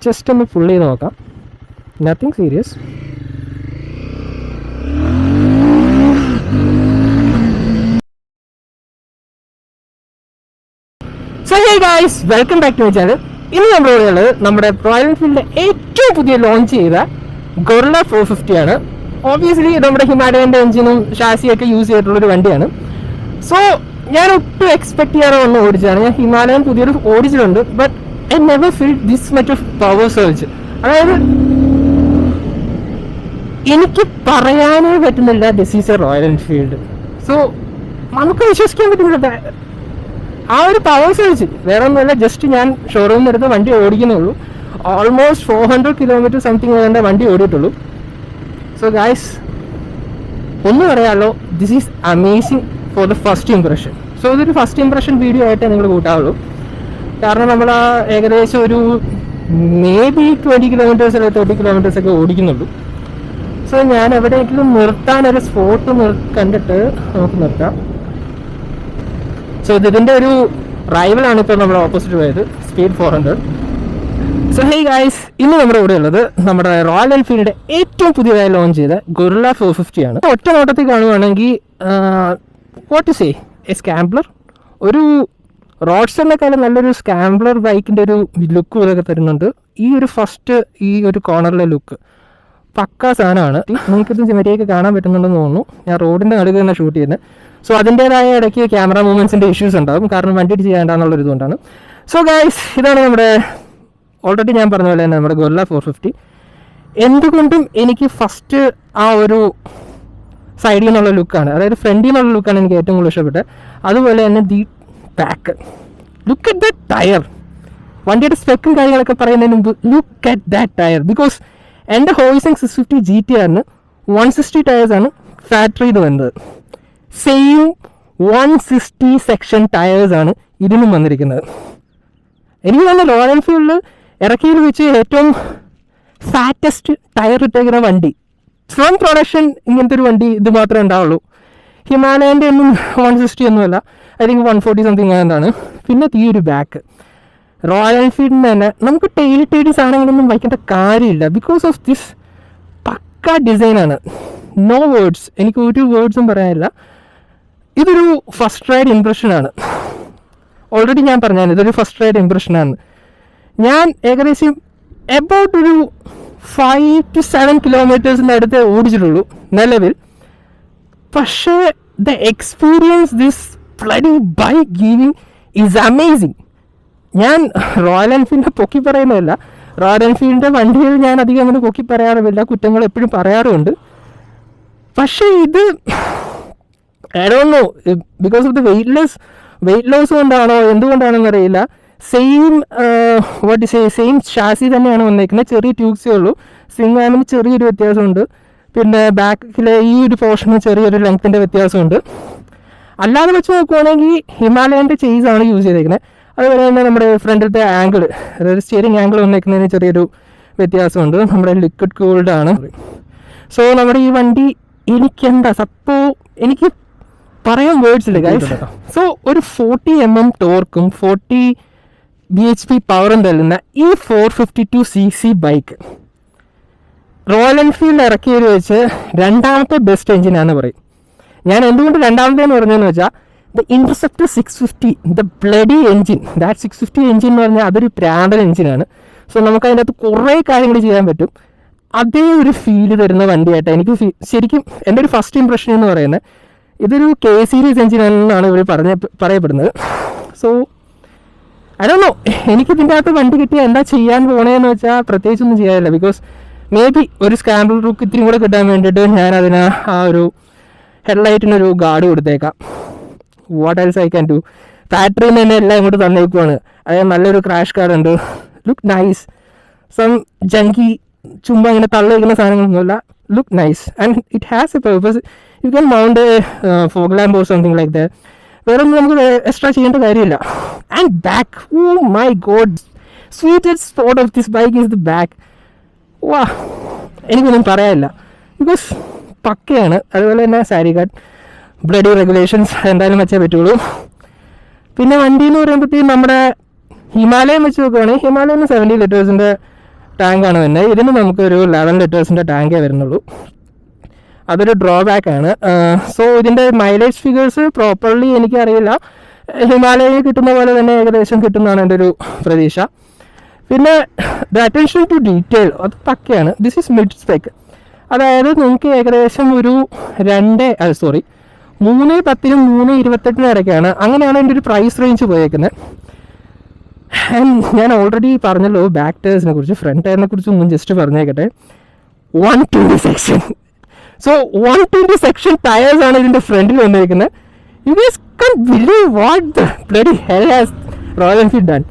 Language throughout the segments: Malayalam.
ജസ്റ്റ് ഒന്ന് ഫുൾ ചെയ്ത് നോക്കാം. Nothing serious. So hey guys, welcome back to my channel. ഇന്ന് നമ്മുടെ കൂടെ ഉള്ളത് നമ്മുടെ റോയൽ എൻഫീൽഡിന്റെ ഏറ്റവും പുതിയ ലോഞ്ച് ചെയ്ത ഗൊറില്ല 450 ആണ്. ഓബിയസ്ലി നമ്മുടെ ഹിമാലയന്റെ എഞ്ചിനും ഷാസിയൊക്കെ യൂസ് ചെയ്തിട്ടുള്ളൊരു വണ്ടിയാണ്. സോ ഞാൻ ഒട്ടും എക്സ്പെക്ട് ചെയ്യാതെ ഒന്ന് ഓടിച്ചതാണ്. ഞാൻ ഹിമാലയൻ പുതിയൊരു ഓടിച്ചിട്ടുണ്ട്, but I never feel this much of power surge. അതായത് എനിക്ക് പറയാനേ പറ്റുന്നില്ല this is a Royal Enfield. So നമുക്ക് വിശ്വസിക്കാൻ പറ്റുന്നില്ല ആ ഒരു പവർ സർജ്. വേറെ ഒന്നുമല്ല, ജസ്റ്റ് ഞാൻ ഷോറൂമിൽ നിന്ന് എടുത്ത് വണ്ടി ഓടിക്കുന്നുള്ളൂ. ഓൾമോസ്റ്റ് 400 കിലോമീറ്റർ സംതിങ് വേണ്ട വണ്ടി ഓടിയിട്ടുള്ളൂ. സോ ഗൈസ്, ഒന്ന് പറയാമല്ലോ, this is amazing for the first impression. So ഇതൊരു ഫസ്റ്റ് ഇംപ്രഷൻ വീഡിയോ ആയിട്ട് നിങ്ങൾ കൂട്ടാവുള്ളൂ. കാരണം നമ്മൾ ഏകദേശം ഒരു മേ ബി 20 കിലോമീറ്റേഴ്സ് അല്ലെങ്കിൽ 30 കിലോമീറ്റേഴ്സ് ഒക്കെ ഓടിക്കുന്നുള്ളൂ. സോ ഞാൻ എവിടെയെങ്കിലും നിർത്താനൊരു സ്പോട്ട് കണ്ടിട്ട് നമുക്ക് നിർത്താം. സോ ഇതിൻ്റെ ഒരു റൈവലാണ് ഇപ്പോൾ നമ്മുടെ ഓപ്പോസിറ്റ് പോയത്, സ്പീഡ് 400. സോ ഹേ ഗൈസ്, ഇന്ന് നമ്മുടെ കൂടെ ഉള്ളത് നമ്മുടെ റോയൽ എൻഫീൽഡിന്റെ ഏറ്റവും പുതിയതായി ലോഞ്ച് ചെയ്ത ഗൊറില്ല 450 ആണ്. ഒറ്റ നോട്ടത്തിൽ കാണുവാണെങ്കിൽ what to say, A scrambler, ഒരു റോഡ്സ്റ്ററിനെക്കാളും നല്ലൊരു സ്കാംബ്ലർ ബൈക്കിൻ്റെ ഒരു ലുക്ക് ഇതൊക്കെ തരുന്നുണ്ട്. ഈ ഒരു ഫസ്റ്റ് ഈ ഒരു കോർണറിലെ ലുക്ക് പക്കാ സാധനമാണ്. നിങ്ങൾക്കിത് സിമറ്റിയൊക്കെ കാണാൻ പറ്റുന്നുണ്ടെന്ന് തോന്നുന്നു. ഞാൻ റോഡിൻ്റെ നടുക്ക് തന്നെ ഷൂട്ട് ചെയ്യുന്നത്. സോ അതിൻ്റേതായ ഇടയ്ക്ക് ക്യാമറ മൂവ്മെൻറ്റ്സിൻ്റെ ഇഷ്യൂസ് ഉണ്ടാകും, കാരണം വണ്ടി ചെയ്യേണ്ടെന്നുള്ളൊരു ഇതുകൊണ്ടാണ്. സോ ഗൈസ്, ഇതാണ് നമ്മുടെ ഓൾറെഡി ഞാൻ പറഞ്ഞ പോലെ തന്നെ നമ്മുടെ ഗൊറില്ല 450. എന്തുകൊണ്ടും എനിക്ക് ഫസ്റ്റ് ആ ഒരു സൈഡിൽ നിന്നുള്ള ലുക്കാണ്, അതായത് ഫ്രണ്ടിൽ നിന്നുള്ള ലുക്കാണ് എനിക്ക് ഏറ്റവും കൂടുതൽ ഇഷ്ടപ്പെട്ടത്. അതുപോലെ തന്നെ the back, look at that tyre. വണ്ടിയുടെ സ്പെക്കും കാര്യങ്ങളൊക്കെ പറയുന്നതിന് മുമ്പ് look at that tyre. Because എൻ്റെ ഹോയിസിങ് 650 GT-ആറിന് 160 ടയേഴ്സാണ് ഫാക്ടറിയിൽ വന്നത്. സെയിം 160 സെക്ഷൻ ടയേഴ്സാണ് ഇതിനും വന്നിരിക്കുന്നത്. എനിക്ക് തന്നെ റോയൽ എൻഫീൽഡിൽ ഇറക്കിയിൽ വെച്ച് ഏറ്റവും ഫാറ്റസ്റ്റ് ടയർ ഇട്ടേക്കുന്ന വണ്ടി ഫ്രം പ്രൊഡക്ഷൻ ഇങ്ങനത്തെ ഒരു വണ്ടി ഇത് മാത്രമേ ഉണ്ടാവുള്ളൂ. ഹിമാലയൻ്റെ ഒന്നും 160 ഒന്നുമല്ല, ഐ തിങ്ക് 140 സംതിങ് എന്താണ്. പിന്നെ ഈ ഒരു ബാക്ക് റോയൽ എൻഫീൽഡിന് തന്നെ നമുക്ക് ടെയിൽ സാധനങ്ങളൊന്നും വയ്ക്കേണ്ട കാര്യമില്ല. ബിക്കോസ് ഓഫ് ദിസ് പക്ക ഡിസൈനാണ്. നോ വേർഡ്സ്, എനിക്ക് ഒരു വേർഡ്സും പറയാനില്ല. ഇതൊരു ഫസ്റ്റ് റൈഡ് ഇംപ്രഷനാണ്. ഓൾറെഡി ഞാൻ പറഞ്ഞാൽ ഇതൊരു ഫസ്റ്റ് റൈഡ് ഇംപ്രഷനാണ്. ഞാൻ ഏകദേശം എബൌട്ട് ഒരു 5 to 7 കിലോമീറ്റേഴ്സിൻ്റെ അടുത്ത് ഓടിച്ചിട്ടുള്ളൂ നിലവിൽ. പക്ഷേ the experience this bloody bike giving is amazing. ഞാൻ റോയൽ എൻഫീൽഡിനെ പൊക്കി പറയുന്നതല്ല, റോയൽ എൻഫീൽഡിൻ്റെ വണ്ടിയിൽ ഞാൻ അധികം അങ്ങനെ പൊക്കി പറയാറുമില്ല, കുറ്റങ്ങൾ എപ്പോഴും പറയാറുമുണ്ട്. പക്ഷേ ഇത് I don't know, because of the weight loss കൊണ്ടാണോ എന്തുകൊണ്ടാണെന്ന് അറിയില്ല, സെയിം ഷാസി തന്നെയാണ് വന്നേക്കുന്നത്. ചെറിയ ട്യൂബ്സേ ഉള്ളൂ. സ്വിംഗ് ആമിന് ചെറിയൊരു വ്യത്യാസമുണ്ട്. പിന്നെ ബാക്കിലെ ഈ ഒരു പോർഷന് ചെറിയൊരു ലെങ്ത്തിൻ്റെ വ്യത്യാസമുണ്ട്. അല്ലാതെ വെച്ച് നോക്കുവാണെങ്കിൽ ഹിമാലയൻ്റെ ചേസാണ് യൂസ് ചെയ്തേക്കുന്നത്. അതുപോലെ തന്നെ നമ്മുടെ ഫ്രണ്ടിലത്തെ ആംഗിൾ, അതായത് സ്റ്റിയറിംഗ് ആംഗിൾ വന്നേക്കുന്നതിന് ചെറിയൊരു വ്യത്യാസമുണ്ട്. നമ്മുടെ ലിക്വിഡ് കൂൾഡ് ആണ്. സോ നമ്മുടെ ഈ വണ്ടി എനിക്ക് പറയാൻ വേർഡ്സ് ഇല്ല ഗൈസ്. സോ ഒരു 40 mm ടോർക്കും 40 bhp പവറും തരുന്ന ഈ 452cc ബൈക്ക് റോയൽ എൻഫീൽഡ് ഇറക്കിയത് വെച്ച് രണ്ടാമത്തെ ബെസ്റ്റ് എഞ്ചിനാന്ന് പറയും. ഞാൻ എന്തുകൊണ്ട് രണ്ടാമത്തേന്ന് പറഞ്ഞതെന്ന് വെച്ചാൽ the interceptor 650, the bloody engine, that 650 engine എന്ന് പറഞ്ഞാൽ അതൊരു പ്രാൻഡൽ എഞ്ചിനാണ്. സോ നമുക്ക് അതിൻ്റെ അകത്ത് കുറേ കാര്യങ്ങൾ ചെയ്യാൻ പറ്റും. അതേ ഒരു ഫീല് തരുന്ന വണ്ടിയായിട്ടാണ് എനിക്ക് ശരിക്കും എൻ്റെ ഒരു ഫസ്റ്റ് ഇംപ്രഷൻ എന്ന് പറയുന്നത്. ഇതൊരു K സീരീസ് എഞ്ചിനാണെന്നാണ് ഇവർ പറയപ്പെടുന്നത്. സോ ഐ ഡോണ്ട് നോ, എനിക്കിതിൻ്റെ അകത്ത് വണ്ടി കിട്ടിയാൽ എന്താ ചെയ്യാൻ പോണേന്ന് വെച്ചാൽ പ്രത്യേകിച്ചൊന്നും ചെയ്യാനില്ല. ബിക്കോസ് മേ ബി ഒരു സ്കാംബിൾ ലുക്ക് ഇത്തിരി കൂടെ കിട്ടാൻ വേണ്ടിയിട്ട് ഞാനതിന് ആ ഒരു ഹെഡ്ലൈറ്റിനൊരു ഗാർഡ് കൊടുത്തേക്കാം. What else I can do. ഫാക്ടറിയിൽ നിന്ന് തന്നെ എല്ലാം ഇങ്ങോട്ട് തന്നേക്കുവാണ്. അതായത് നല്ലൊരു ക്രാഷ് കാർഡ് ഉണ്ട്, ലുക്ക് നൈസ്. സം ജങ്കി ചുമ്മാ ഇങ്ങനെ തള്ളിയിരിക്കുന്ന സാധനങ്ങളൊന്നുമില്ല, look nice and it has a purpose. You can mount fog lamp or something like that. വേറെ ഒന്നും നമുക്ക് എക്സ്ട്രാ ചെയ്യേണ്ട കാര്യമില്ല. And back, oh my god, sweetest spot of this bike is the back. വാ, എനിക്കൊന്നും പറയാനില്ല, ബിക്കോസ് പക്കയാണ്. അതുപോലെ തന്നെ സാരി കാർഡ്, ബ്ലഡി റെഗുലേഷൻസ് എന്തായാലും വെച്ചേ പറ്റുള്ളൂ. പിന്നെ വണ്ടി എന്ന് പറയുമ്പോഴത്തേക്കും നമ്മുടെ ഹിമാലയം വെച്ച് നോക്കുകയാണെങ്കിൽ ഹിമാലയന് 70 ലിറ്റേഴ്സിൻ്റെ ടാങ്കാണ് വരുന്നത്. ഇതിന് നമുക്കൊരു 11 ലിറ്റേഴ്സിൻ്റെ ടാങ്കേ വരുന്നുള്ളൂ. അതൊരു ഡ്രോബാക്ക് ആണ്. സോ ഇതിൻ്റെ മൈലേജ് ഫിഗേഴ്സ് പ്രോപ്പർലി എനിക്കറിയില്ല. ഹിമാലയയിൽ കിട്ടുന്ന പോലെ തന്നെ ഏകദേശം കിട്ടുന്നതാണ് എൻ്റെ ഒരു പ്രതീക്ഷ. പിന്നെ ദ അറ്റൻഷൻ ടു ഡീറ്റെയിൽ അത് പക്കയാണ്. This is mid spec. അതായത് നിങ്ങൾക്ക് ഏകദേശം ഒരു 310 328 ഇടയ്ക്കാണ്. അങ്ങനെയാണ് എൻ്റെ ഒരു പ്രൈസ് റേഞ്ച് പോയേക്കുന്നത്. ഞാൻ ഓൾറെഡി പറഞ്ഞല്ലോ ബാക്ക് ടയർസിനെ കുറിച്ച്. ഫ്രണ്ട് ടയറിനെ കുറിച്ച് ഒന്നും ജസ്റ്റ് പറഞ്ഞേക്കട്ടെ. 120 സെക്ഷൻ. സോ 120 സെക്ഷൻ ടയേഴ്സാണ് ഇതിൻ്റെ ഫ്രണ്ടിൽ വന്നിരിക്കുന്നത്. You guys can't believe what the bloody hell has Royal Enfield done.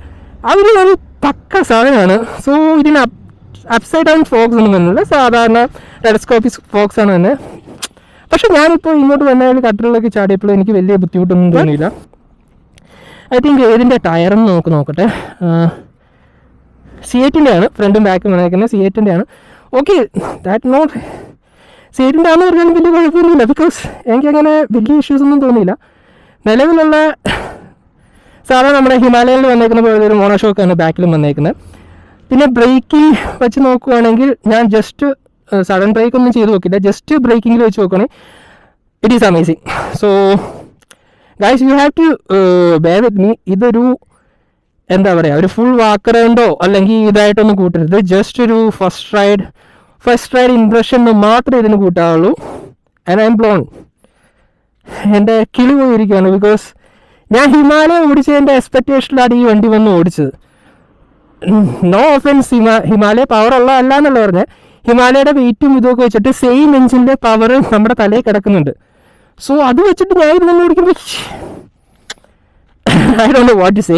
ഒരു പക്ക സാധനമാണ്. സോ ഇതിന് അപ്സൈഡ് ഡൗൺ ഫോക്സ് ഒന്നും വരുന്നില്ല. സാധാരണ ടെലസ്കോപ്പിക് ഫോക്സ് ആണ് തന്നെ. പക്ഷെ ഞാനിപ്പോൾ ഇങ്ങോട്ട് വന്നതിൽ കട്ടറിലൊക്കെ ചാടിയപ്പോൾ എനിക്ക് വലിയ ബുദ്ധിമുട്ടൊന്നും തോന്നിയില്ല. ഐ തിങ്ക് ഏതിൻ്റെ ടയറെന്ന് നോക്കട്ടെ. C8-ൻ്റെ ആണ് ഫ്രണ്ടും ബാക്കും വന്നേക്കുന്നത്. C8-ൻ്റെ ആണ്. ഓക്കെ, ദാറ്റ് നോട്ട് C8-ൻ്റെ ആണെന്ന് പറഞ്ഞാലും വലിയ കുഴപ്പമൊന്നുമില്ല. ബിക്കോസ് എനിക്കങ്ങനെ വലിയ ഇഷ്യൂസ് ഒന്നും തോന്നിയില്ല. നിലവിലുള്ള സാധാരണ നമ്മുടെ ഹിമാലയയിൽ വന്നേക്കുന്ന പോലെ ഒരു മോണോഷോക്കാണ് ബാക്കിലും വന്നേക്കുന്നത്. പിന്നെ ബ്രേക്കിംഗ് വെച്ച് നോക്കുകയാണെങ്കിൽ ഞാൻ ജസ്റ്റ് സഡൻ ബ്രേക്ക് ഒന്നും ചെയ്ത് നോക്കില്ല. ജസ്റ്റ് ബ്രേക്കിങ്ങിൽ വെച്ച് നോക്കുകയാണെങ്കിൽ it is amazing. So guys, you have to bear with me. ഇതൊരു എന്താ പറയുക, ഒരു ഫുൾ വാക്ക് റൗണ്ടോ അല്ലെങ്കിൽ ഇതായിട്ടൊന്നും കൂട്ടരുത്. ജസ്റ്റ് ഒരു ഫസ്റ്റ് റൈഡ് ഇംപ്രഷൻ മാത്രമേ ഇതിന് കൂട്ടാവുള്ളൂ. And I am blown. എൻ്റെ കിളി പോയിരിക്കുകയാണ്. ബിക്കോസ് ഞാൻ ഹിമാലയ ഓടിച്ചതിൻ്റെ എക്സ്പെക്റ്റേഷനിലാണ് ഈ വണ്ടി വന്ന് ഓടിച്ചത്. നോ ഓഫൻസ്, ഹിമാലയ പവർ ഉള്ളതല്ല എന്നല്ല പറഞ്ഞത്. ഹിമാലയയുടെ വെയിറ്റും ഇതൊക്കെ വെച്ചിട്ട് സെയിം എഞ്ചിൻ്റെ പവർ നമ്മുടെ തലയിൽ കിടക്കുന്നുണ്ട്. സോ അത് വെച്ചിട്ട് ഞാൻ ഇതൊന്നും ഓടിക്കുമ്പോൾ I don't know what to say.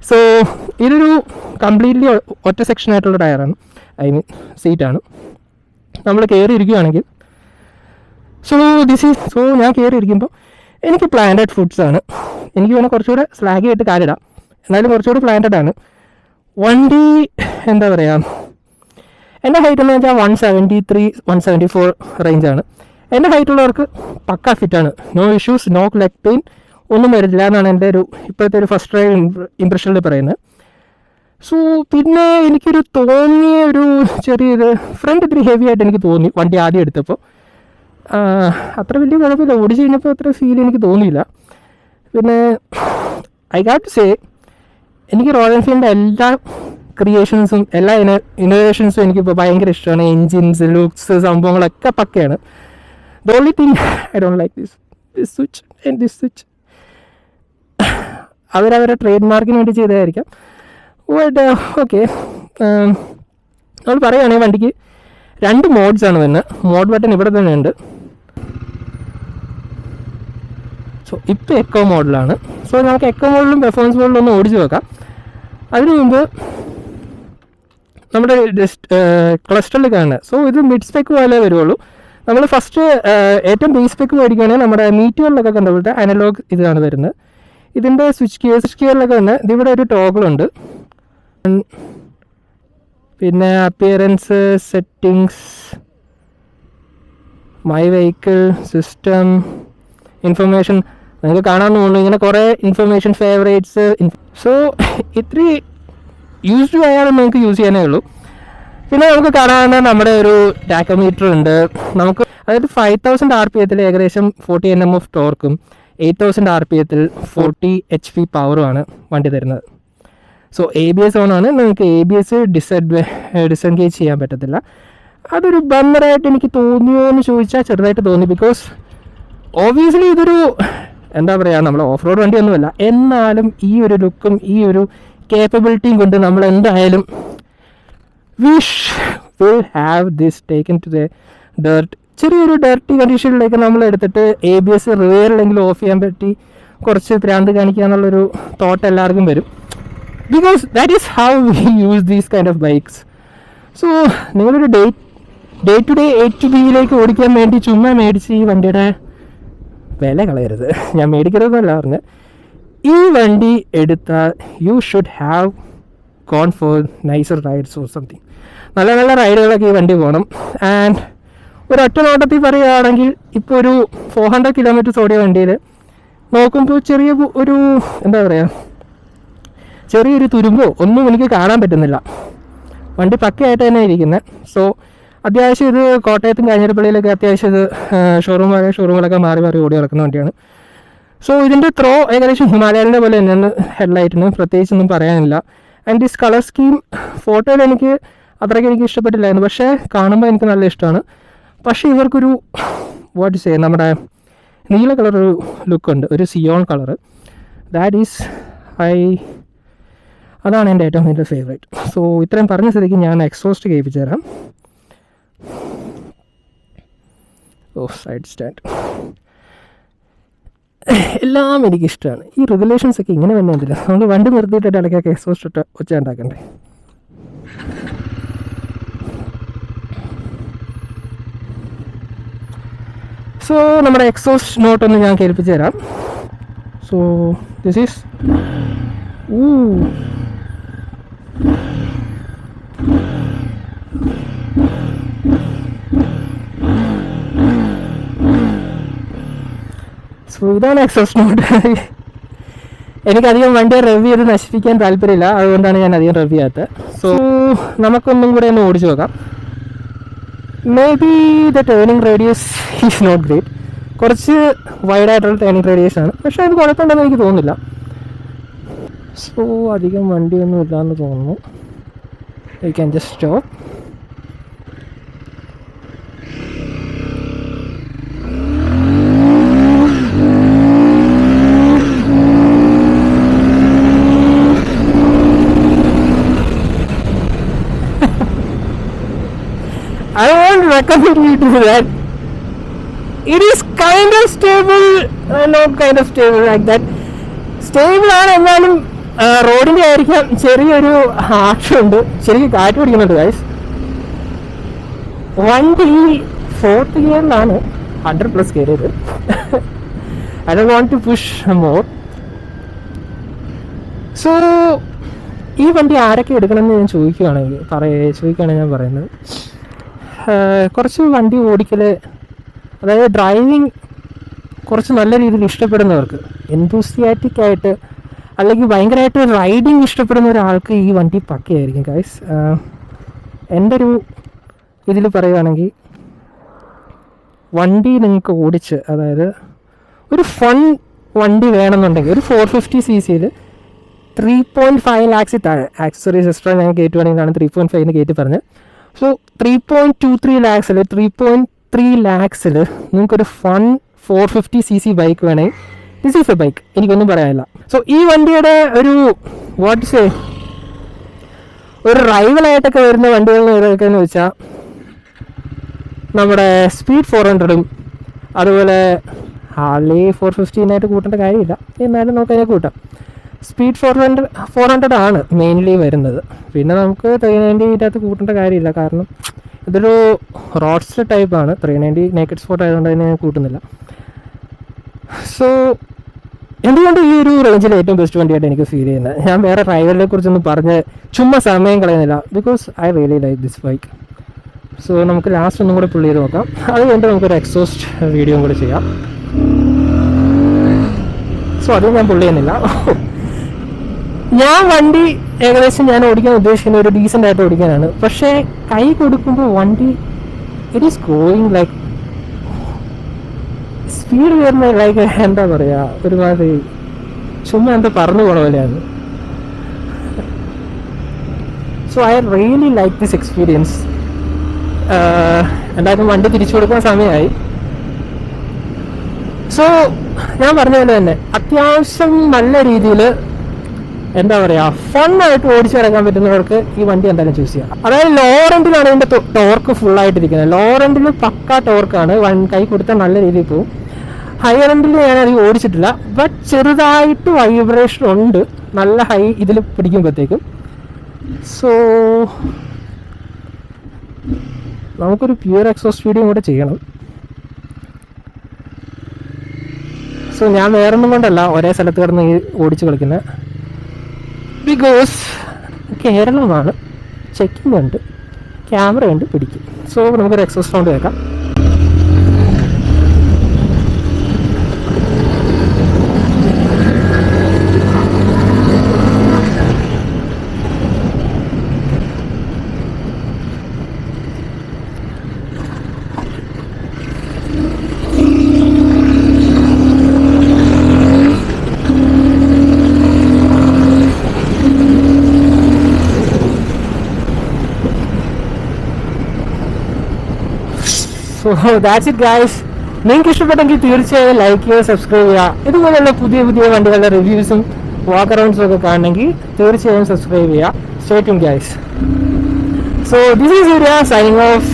So ഇതൊരു കംപ്ലീറ്റ്ലി ഒറ്റ സെക്ഷനായിട്ടുള്ള ടയറാണ്, ഐ മീൻ സീറ്റാണ്. നമ്മൾ കയറിയിരിക്കുകയാണെങ്കിൽ സോ ഞാൻ കയറിയിരിക്കുമ്പോൾ എനിക്ക് പ്ലാന്റഡ് ഫുഡ്സാണ്. എനിക്ക് വേണം കുറച്ചുകൂടെ സ്ലാഗി ആയിട്ട് കാലിടാം, എന്നാലും കുറച്ചുകൂടെ പ്ലാന്റഡ് ആണ് വണ്ടി. എന്താ പറയുക, എൻ്റെ ഹൈറ്റ് എന്ന് വെച്ചാൽ 173 174 റേഞ്ചാണ്. എൻ്റെ ഹൈറ്റുള്ളവർക്ക് പക്ക ഫിറ്റാണ്. No issues, no leg pain ഒന്നും വരില്ല എന്നാണ് എൻ്റെ ഒരു ഇപ്പോഴത്തെ ഒരു ഫസ്റ്റ് റൈഡ് ഇംപ്രഷനിൽ പറയുന്നത്. സോ പിന്നെ എനിക്കൊരു തോന്നിയ ഒരു ചെറിയൊരു ഫ്രണ്ട് ഇത്തിരി ഹെവി ആയിട്ട് എനിക്ക് തോന്നി വണ്ടി ആദ്യം എടുത്തപ്പോൾ. അത്ര വലിയ കുഴപ്പമില്ല, ഓടിച്ച് കഴിഞ്ഞപ്പോൾ അത്ര ഫീൽ എനിക്ക് തോന്നിയില്ല. പിന്നെ ഐ ഗാട്ട് ടു സേ, എനിക്ക് റോയൽ എൻഫീൽഡിൻ്റെ എല്ലാ ക്രിയേഷൻസും എല്ലാ ഇന്നോവേഷൻസും എനിക്കിപ്പോൾ ഭയങ്കര ഇഷ്ടമാണ്. എൻജിൻസ്, ലുക്സ്, സംഭവങ്ങളൊക്കെ പക്കയാണ്. The only thing I don't like this switch and this switch. അവരവരുടെ ട്രേഡ് മാർക്കിന് വേണ്ടി ചെയ്തതായിരിക്കാം. ബട്ട് ഓക്കെ, നമ്മൾ പറയുകയാണെങ്കിൽ വണ്ടിക്ക് 2 മോഡ്സാണ് വരുന്നത്. മോഡ് ബട്ടൺ ഇവിടെ തന്നെ ഉണ്ട്. സോ ഇപ്പോൾ എക്കോ മോഡിലാണ്. സോ നമുക്ക് എക്കോ മോഡിലും പെർഫോമൻസ് മോഡിലും ഒന്ന് ഓടിച്ച് നോക്കാം. അതിനു മുമ്പ് നമ്മുടെ ക്ലസ്റ്ററിൽ കാണുന്നത്. സോ ഇത് മിഡ് സ്പെക്ക് പോലെ വരുള്ളൂ. നമ്മൾ ഫസ്റ്റ് ഏറ്റവും ബേസ് സ്പെക്ക് മേടിക്കുകയാണെങ്കിൽ നമ്മുടെ മീറ്റിയറിലൊക്കെ കണ്ടുപോലത്തെ അനലോഗ് ഇതാണ് വരുന്നത്. ഇതിൻ്റെ സ്വിച്ച് ഗിയറിലൊക്കെ തന്നെ ഇതിവിടെ ഒരു ടോഗിളുണ്ട്. പിന്നെ appearance, settings, my vehicle, system, information നിങ്ങൾക്ക് കാണാമെന്ന് തോന്നുന്നു. ഇങ്ങനെ കുറേ ഇൻഫർമേഷൻ, ഫേവറേറ്റ്സ്. സോ ഇത്തിരി യൂസ്ഡ് ആയാലും നിങ്ങൾക്ക് യൂസ് ചെയ്യാനേ ഉള്ളൂ. പിന്നെ നമുക്ക് കാണാവുന്ന നമ്മുടെ ഒരു ടാക്കോമീറ്റർ ഉണ്ട്. നമുക്ക് അതായത് 5000 RPM ഏകദേശം 40 Nm ഓഫ് ടോർക്കും 8000 RPM 40 HP പവറുമാണ് വണ്ടി തരുന്നത്. സോ ABS ഓണാണ്. നിങ്ങൾക്ക് ABS ഡിസെൻഗേജ് ചെയ്യാൻ പറ്റത്തില്ല. അതൊരു ബമ്മറായിട്ട് എനിക്ക് തോന്നിയോ എന്ന് ചോദിച്ചാൽ ചെറുതായിട്ട് തോന്നി. ബിക്കോസ് ഓബിയസ്ലി ഇതൊരു എന്താ പറയുക, നമ്മൾ ഓഫ് റോഡ് വണ്ടിയൊന്നുമല്ല. എന്നാലും ഈ ഒരു ലുക്കും ഈ ഒരു കേപ്പബിലിറ്റിയും കൊണ്ട് നമ്മൾ എന്തായാലും will have this taken to the dirt. ചെറിയൊരു ഡർട്ടി കണ്ടീഷനിലേക്ക് നമ്മൾ എടുത്തിട്ട് ABS റിവേറിലെങ്കിലും ഓഫ് ചെയ്യാൻ പറ്റി കുറച്ച് ഭ്രാന്ത് കാണിക്കുക എന്നുള്ളൊരു തോട്ട് എല്ലാവർക്കും വരും. Because that is how we use these kind of bikes. So നിങ്ങളൊരു day to day A to Bയിലേക്ക് ഓടിക്കാൻ വേണ്ടി ചുമ്മാ മേടിച്ച് ഈ വണ്ടിയുടെ വില കളയരുത്. ഞാൻ മേടിക്കരുതെന്നല്ല പറഞ്ഞത്. ഈ വണ്ടി എടുത്താൽ you should have gone for nicer rides or something. നല്ല നല്ല റൈഡുകളൊക്കെ ഈ വണ്ടി പോകണം. ആൻഡ് ഒരു ഒറ്റ നോട്ടത്തിൽ പറയുകയാണെങ്കിൽ ഇപ്പോൾ ഒരു 400 kilometers ഓടിയ വണ്ടിയിൽ നോക്കുമ്പോൾ ചെറിയ ഒരു എന്താ പറയുക, ചെറിയൊരു തുരുമ്പോ ഒന്നും എനിക്ക് കാണാൻ പറ്റുന്നില്ല. വണ്ടി പക്കയായിട്ട് തന്നെ ഇരിക്കുന്നത്. സോ അത്യാവശ്യം ഇത് കോട്ടയത്തും കാഞ്ഞിരപ്പള്ളിയിലൊക്കെ അത്യാവശ്യം ഇത് ഷോറൂമുകളൊക്കെ മാറി മാറി ഓടി നടക്കുന്ന വണ്ടിയാണ്. സോ ഇതിൻ്റെ ത്രോ ഏകദേശം ഹിമാലയൻ്റെ പോലെ തന്നെയാണ്. ഹെഡ്ലൈറ്റിന് പ്രത്യേകിച്ചൊന്നും പറയാനില്ല. ആൻഡ് ദിസ് കളർ സ്കീം ഫോട്ടോയിൽ എനിക്ക് അത്രയ്ക്ക് എനിക്ക് ഇഷ്ടപ്പെട്ടില്ലായിരുന്നു, പക്ഷേ കാണുമ്പോൾ എനിക്ക് നല്ല ഇഷ്ടമാണ്. പക്ഷേ ഇവർക്കൊരു വാട്ട് സേ നമ്മുടെ നീല കളറൊരു ലുക്കുണ്ട്, ഒരു സിയോൺ കളറ്. ദാറ്റ് ഈസ് അതാണ് എൻ്റെ ഏറ്റവും വലിയ ഫേവറേറ്റ്. സോ ഇത്രയും പറഞ്ഞ സ്ഥിതിക്ക് ഞാൻ എക്സോസ്റ്റ് കേൾപ്പിച്ചു തരാം. സൈഡ് സ്റ്റാൻഡ് എല്ലാം എനിക്കിഷ്ടമാണ്. ഈ റെഗുലേഷൻസ് ഒക്കെ ഇങ്ങനെ തന്നെ എന്തില്ല, നമ്മൾ വണ്ടി നിർത്തിയിട്ടിട്ട് ഇടയ്ക്കൊക്കെ എക്സോസ്റ്റ് ഇട്ട് ഒച്ച ഉണ്ടാക്കണ്ടേ. സോ നമ്മുടെ എക്സോസ്റ്റ് നോട്ടൊന്ന് ഞാൻ കേൾപ്പിച്ചു തരാം. സോ ദിസ് ഈസ് സോ ഇതാണ് എക്സോസ്റ്റ് നോട്ട്. എനിക്കധികം വണ്ടിയെ റിവ്യൂ ചെയ്ത് നശിപ്പിക്കാൻ താല്പര്യമില്ല, അതുകൊണ്ടാണ് ഞാൻ അധികം റിവ്യൂ ചെയ്യാത്തത്. സോ നമുക്കൊന്നും കൂടെ ഒന്ന് ഓടിച്ചു നോക്കാം. Maybe the turning radius is not great, കുറച്ച് വൈഡായിട്ടുള്ള ടേണിംഗ് റേഡിയസ് ആണ്, പക്ഷേ അത് കുഴപ്പമുണ്ടെന്ന് എനിക്ക് തോന്നുന്നില്ല. സോ അധികം വണ്ടിയൊന്നും ഇല്ലയെന്ന് തോന്നുന്നു. You can just stop. I won't recommend you to do that. It is kind of stable, not kind of stable like that. Stable ആണ്, എന്നാലും റോഡിൻ്റെ ആയിരിക്കാം ചെറിയൊരു ആക്ഷുണ്ട്, ശരിക്കും കാറ്റ് പിടിക്കുന്നുണ്ട് ഗൈസ്. വണ്ടി 4th ഗിയറിലാണ് 100+ കയറിയത്. I don't want to push more. So ഈ വണ്ടി ആരൊക്കെ എടുക്കണമെന്ന് ഞാൻ ചോദിക്കുകയാണെങ്കിൽ ഞാൻ പറയുന്നത്, കുറച്ച് വണ്ടി ഓടിക്കൽ, അതായത് ഡ്രൈവിങ് കുറച്ച് നല്ല രീതിയിൽ ഇഷ്ടപ്പെടുന്നവർക്ക്, എന്തൂസിയാറ്റിക് ആയിട്ട് അല്ലെങ്കിൽ ഭയങ്കരമായിട്ട് റൈഡിങ് ഇഷ്ടപ്പെടുന്ന ഒരാൾക്ക് ഈ വണ്ടി പക്കയായിരിക്കും ഗൈസ്. എൻ്റെ ഒരു ഇതിൽ പറയുകയാണെങ്കിൽ വണ്ടി നിങ്ങൾക്ക് ഓടിച്ച്, അതായത് ഒരു ഫൺ വണ്ടി വേണമെന്നുണ്ടെങ്കിൽ ഒരു 450cc 3.5 lakhs താഴെ, ആക്സസറീസ് എക്സ്ട്രാ ഞാൻ കയറ്റുവാണെങ്കിലാണ് 3.5 കയറ്റി പറഞ്ഞത്. സോ 3.23 lakhs 3.3 lakhs നിങ്ങൾക്കൊരു ഫൺ 450cc ബൈക്ക് വേണമെങ്കിൽ ദിസ് ഈസ് എ ബൈക്ക്, എനിക്കൊന്നും പറയാനില്ല. സോ ഈ വണ്ടിയുടെ ഒരു വാട്ട് സേ ഒരു റൈവലായിട്ടൊക്കെ വരുന്ന വണ്ടികൾ ഏതൊക്കെയെന്ന് വെച്ചാൽ നമ്മുടെ സ്പീഡ് 400ഉം അതുപോലെ ഹാർലി 450 കൂട്ടേണ്ട കാര്യമില്ല, എന്നാലും നമുക്ക് അതിനെ കൂട്ടാം. സ്പീഡ് 400 ആണ് മെയിൻലി വരുന്നത്. പിന്നെ നമുക്ക് 390 കൂട്ടേണ്ട കാര്യമില്ല, കാരണം ഇതൊരു റോഡ്സ്റ്റർ ടൈപ്പാണ്. 390 നേക്കഡ് സ്പോട്ട് ആയതുകൊണ്ട് അതിനെ ഞാൻ കൂട്ടുന്നില്ല. സോ എന്തുകൊണ്ട് ഈ ഒരു റേഞ്ചിൽ ഏറ്റവും ബെസ്റ്റ് വണ്ടിയായിട്ട് എനിക്ക് ഫീൽ ചെയ്യുന്നത്, ഞാൻ വേറെ ഡ്രൈവറിനെ കുറിച്ചൊന്നും പറഞ്ഞ് ചുമ്മാ സമയം കളയുന്നില്ല, because I really like this bike. So നമുക്ക് ലാസ്റ്റ് ഒന്നും കൂടെ പുള്ളി ചെയ്ത് നോക്കാം, അതുകൊണ്ട് നമുക്കൊരു എക്സോസ്റ്റ് വീഡിയോയും കൂടെ ചെയ്യാം. സോ അത് ഞാൻ പുള്ളി ചെയ്യുന്നില്ല. ഞാൻ വണ്ടി ഏകദേശം ഞാൻ ഓടിക്കാൻ ഉദ്ദേശിക്കുന്ന ഒരു ഡീസൻ്റ് ആയിട്ട് ഓടിക്കാനാണ്, പക്ഷേ കൈ കൊടുക്കുമ്പോൾ വണ്ടി it is going like speed വരുന്ന ലൈക്ക് എന്താ പറയുക, ഒരുമാതിരി ചുമ്മാ എന്താ പറഞ്ഞു പോണ പോലെയാണ്. So I really like this experience. എന്തായാലും വണ്ടി തിരിച്ചു കൊടുക്കാൻ സമയമായി. സോ ഞാൻ പറഞ്ഞ പോലെ തന്നെ അത്യാവശ്യം നല്ല രീതിയിൽ എന്താ പറയുക ഫണ്ണായിട്ട് ഓടിച്ചു കിടക്കാൻ പറ്റുന്നവർക്ക് ഈ വണ്ടി എന്തായാലും ചൂസ് ചെയ്യാം. അതായത് ലോ റെൻറ്റിലാണ് ഇതിൻ്റെ ടോർക്ക് ഫുള്ളായിട്ടിരിക്കുന്നത്. ലോ റെൻറ്റിൽ പക്ക ടോർക്കാണ്, കൈ കൊടുത്താൽ നല്ല രീതിയിൽ പോകും. ഹൈ റെൻറ്റിൽ ഞാനധികം ഓടിച്ചിട്ടില്ല, ബട്ട് ചെറുതായിട്ട് വൈബ്രേഷൻ ഉണ്ട് നല്ല ഹൈ ഇതിൽ പിടിക്കുമ്പോഴത്തേക്കും. സോ നമുക്കൊരു പ്യുവർ എക്സോസ്റ്റ് വീഡിയോ കൂടെ ചെയ്യണം. സോ ഞാൻ വേറൊന്നും കൊണ്ടല്ല ഒരേ സ്ഥലത്ത് കിടന്ന് ഓടിച്ച് കളിക്കുന്നത്, ബിക്കോസ് കേരളമാണ്, ചെക്കിംഗ് ഉണ്ട്, ക്യാമറ ഉണ്ട്, പിടിക്കും. സോ നമുക്കൊരു എക്സോസ്റ്റ് സൗണ്ട് കേൾക്കാം. So that's it guys. നിങ്ങൾക്ക് ഇഷ്ടപ്പെട്ടെങ്കിൽ തീർച്ചയായും ലൈക്ക് ചെയ്യുക, സബ്സ്ക്രൈബ് ചെയ്യുക. ഇതുപോലുള്ള പുതിയ പുതിയ വണ്ടികളുടെ റിവ്യൂസും വാക്ക് അറൗണ്ട്സും ഒക്കെ കാണണമെങ്കിൽ തീർച്ചയായും സബ്സ്ക്രൈബ് ചെയ്യുക. Stay tuned guys. So this is Surya signing off.